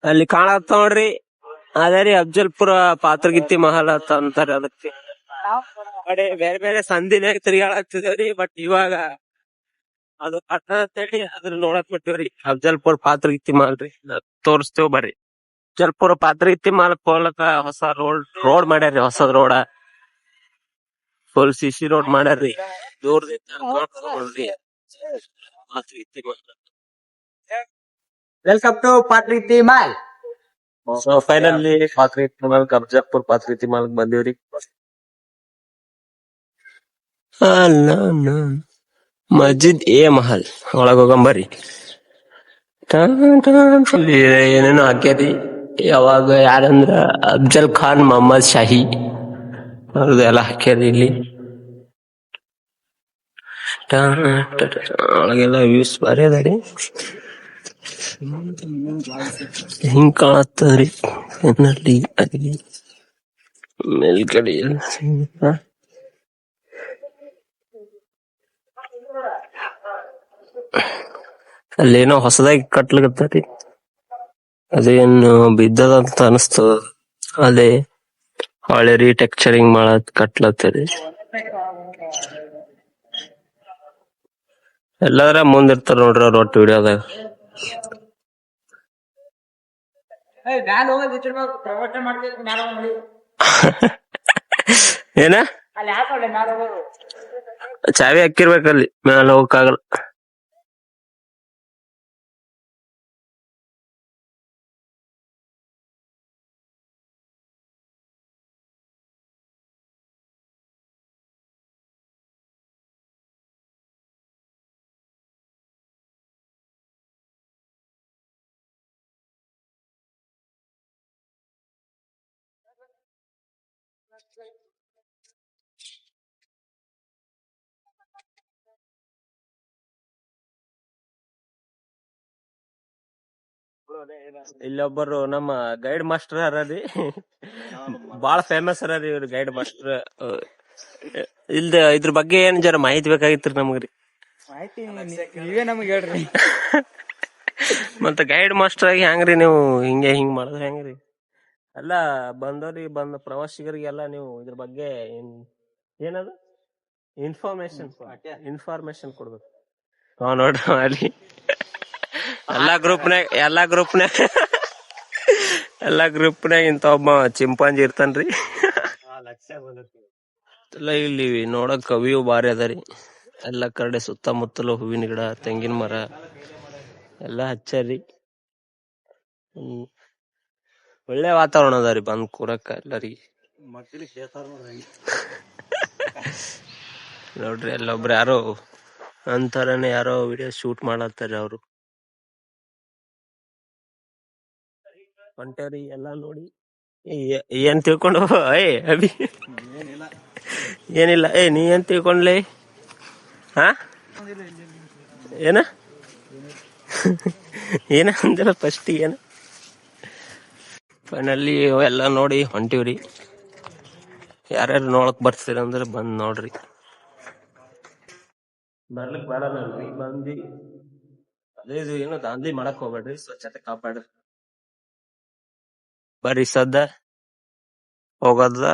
ಅಲ್ಲಿ ಕಾಣತ್ತ ನೋಡ್ರಿ, ಅದೇ ರೀ ಅಫ್ಜಲ್ಪುರ ಪಾತ್ರಗಿತ್ತಿ ಮಹಲ್ ಅಂತ ಅಂತಾರೆ ಅದಕ್ಕೆ. ಕಡೆ ಬೇರೆ ಬೇರೆ ಸಂದಿನಾಗ ತಿರ್ಗಾಡತ್ತಿದೇವ್ರಿ. ಬಟ್ ಇವಾಗ ಅದು ಪಟ್ಟಣ ಅಂತೇಳಿ ಅದ್ರ ನೋಡಕ್ ಬಿಟ್ಟಿವ್ರಿ. ಅಫ್ಜಲ್ಪುರ್ ಪಾತ್ರಗಿತ್ತಿ ಮಹಲ್ ರೀ, ತೋರಿಸ್ತೇವ್ ಬರ್ರಿ. ಅಫ್ಜಲ್ಪುರ ಪಾತ್ರಗಿತ್ತಿ ಮಹಲ್ ಹೋಲಕ ಹೊಸ ರೋಡ್ ಮಾಡ್ಯಾರ್ರಿ, ಹೊಸದ್ ರೋಡ. ಫುಲ್ ಸಿಸಿ ರೋಡ್ ಮಾಡ್ಯಾರ್ರಿ. ದೂರದಿಂದ ನೋಡ್ರಿ Patragitti Mahal. Welcome to Patragitti Mahal. So finally Patragitti Mahal, Afzalpur Patragitti Mahal ಬಂದಿವ್ರಿ. ಮಸ್ಜಿದ್ ಎ ಮಹಲ್ ಒಳಗ ಹೋಗಂಬರಿ. ಇಲ್ಲಿ ಏನೇನೋ ಹಾಕ್ಯಾರಿ. ಯಾವಾಗ ಯಾರಂದ್ರ ಅಫ್ಜಲ್ ಖಾನ್ ಮೊಹಮ್ಮದ್ ಶಾಹಿ ಅವ್ರದ್ದು ಎಲ್ಲ ಹಾಕ್ಯಾರಿ ಇಲ್ಲಿ. ಒಳಗೆಲ್ಲ ವ್ಯೂಸ್ ಬಾರಿ ಅದಾರಿ. ಹಿಂಗ್ ಕಾಣತ್ತದ್ರಿ ಅಲ್ಲಿ ಅಲ್ಲಿ ಮೇಲ್ಗಡೆ ಅಲ್ಲೇನೋ ಹೊಸದಾಗಿ ಕಟ್ಲಕತ್ತಾರಿ. ಅದೇನು ಬಿದ್ದದಂತ ಅನಸ್ತದ. ಅದೇ ಹೊಳೆ ರೀಟೆಕ್ಚರಿಂಗ್ ಮಾಡತ್ ಕಟ್ಲತ್ತರಿ. ಎಲ್ಲಾದ್ರ ಮುಂದಿರ್ತಾರ ನೋಡ್ರಿ ಅವ್ರ ಒಟ್ಟು ವಿಡಿಯೋದಾಗ. ಏನ ಚಾವಿ ಹಾಕಿರ್ಬೇಕಲ್ಲಿ, ಮ್ಯಾಲ ಹೋಗಕ್ಕಾಗಲ್ಲ. ಇಲ್ಲೊಬ್ಬರು ನಮ್ಮ ಗೈಡ್ ಮಾಸ್ಟರ್ ಅರಿ, ಬಾಳ ಫೇಮಸ್ ಅರಿ ಇವ್ರು ಗೈಡ್ ಮಾಸ್ಟರ್. ಇಲ್ದ ಇದ್ರ ಬಗ್ಗೆ ಏನ್ ಜರ ಮಾಹಿತಿ ಬೇಕಾಗಿತ್ರಿ ನಮಗ್ರಿ. ನೀವೇ ನಮ್ಗೆ ಹೇಳ್ರಿ. ಮತ್ತ ಗೈಡ್ ಮಾಸ್ಟರ್ ಆಗಿ ಹೆಂಗ್ರಿ ನೀವು ಹಿಂಗ್ ಮಾಡಿದ್ರೆ ಹೆಂಗ್ರಿ? ಎಲ್ಲ ಬಂದ ಪ್ರವಾಸಿಗರಿಗೆಲ್ಲ ನೀವು ಇದ್ರ ಬಗ್ಗೆ ಏನದು ಇನ್ಫಾರ್ಮೇಶನ್ ಕೊಡ್ಬೇಕು. ನೋಡ್ರಿ ಅಲ್ಲಿ ಎಲ್ಲಾ ಗ್ರೂಪ್ನಾಗ ಇಂತ ಒಬ್ಬ ಚಿಂಪಾಂಜಿ ಇರ್ತಾನ್ರಿ. ಎಲ್ಲ ಇಲ್ಲಿ ನೋಡಕ್ ವ್ಯೂ ಬಾರಿ ಅದರಿ. ಎಲ್ಲ ಕಡೆ ಸುತ್ತಮುತ್ತಲು ಹೂವಿನ ಗಿಡ, ತೆಂಗಿನ ಮರ ಎಲ್ಲಾ ಹಚ್ಚಾರಿ. ಒಳ್ಳೆ ವಾತಾವರಣ ಅದಾರಿ ಬಂದ್ ಕೂರಕ್ಕ ಎಲ್ಲರಿಗೆ. ನೋಡ್ರಿ ಅಲ್ಲೊಬ್ರು ಯಾರೋ ಅಂತಾರನೆ ಯಾರೋ ವಿಡಿಯೋ ಶೂಟ್ ಮಾಡತ್ತಾರ ಅವ್ರು. ಹೊಂಟೇರಿ ಎಲ್ಲಾ ನೋಡಿ. ಏನ್ ತಿಳ್ಕೊಂಡು ಅಭಿ ಏನಿಲ್ಲ. ನೀ ಏನ್ ತಿಳ್ಕೊಂಡ್ಲಿ? ಹಾ ಏನ ಏನ ಅಂದಿಲ್ಲ ಫಸ್ಟ್ ಏನ? ಫೈನಲಿ ಎಲ್ಲ ನೋಡಿ ಹೊಂಟಿವ್ರಿ. ಯಾರ್ಯಾರು ನೋಡಕ್ ಬರ್ತೀರ ಅಂದ್ರೆ ಬಂದ್ ನೋಡ್ರಿ. ಬರ್ಲಿಕ್ ಬೇಡನಲ್ರಿ, ಬಂದಿ ಅದೇ ಇದು ಏನೋ ದಾಂಧಲಿ ಮಾಡಕ್ ಹೋಗ್ಬೇಡ್ರಿ, ಸ್ವಚ್ಛತೆ ಕಾಪಾಡ್ರಿ. ಬರ್ರಿ ಸದ್ದ ಹೋಗೋದ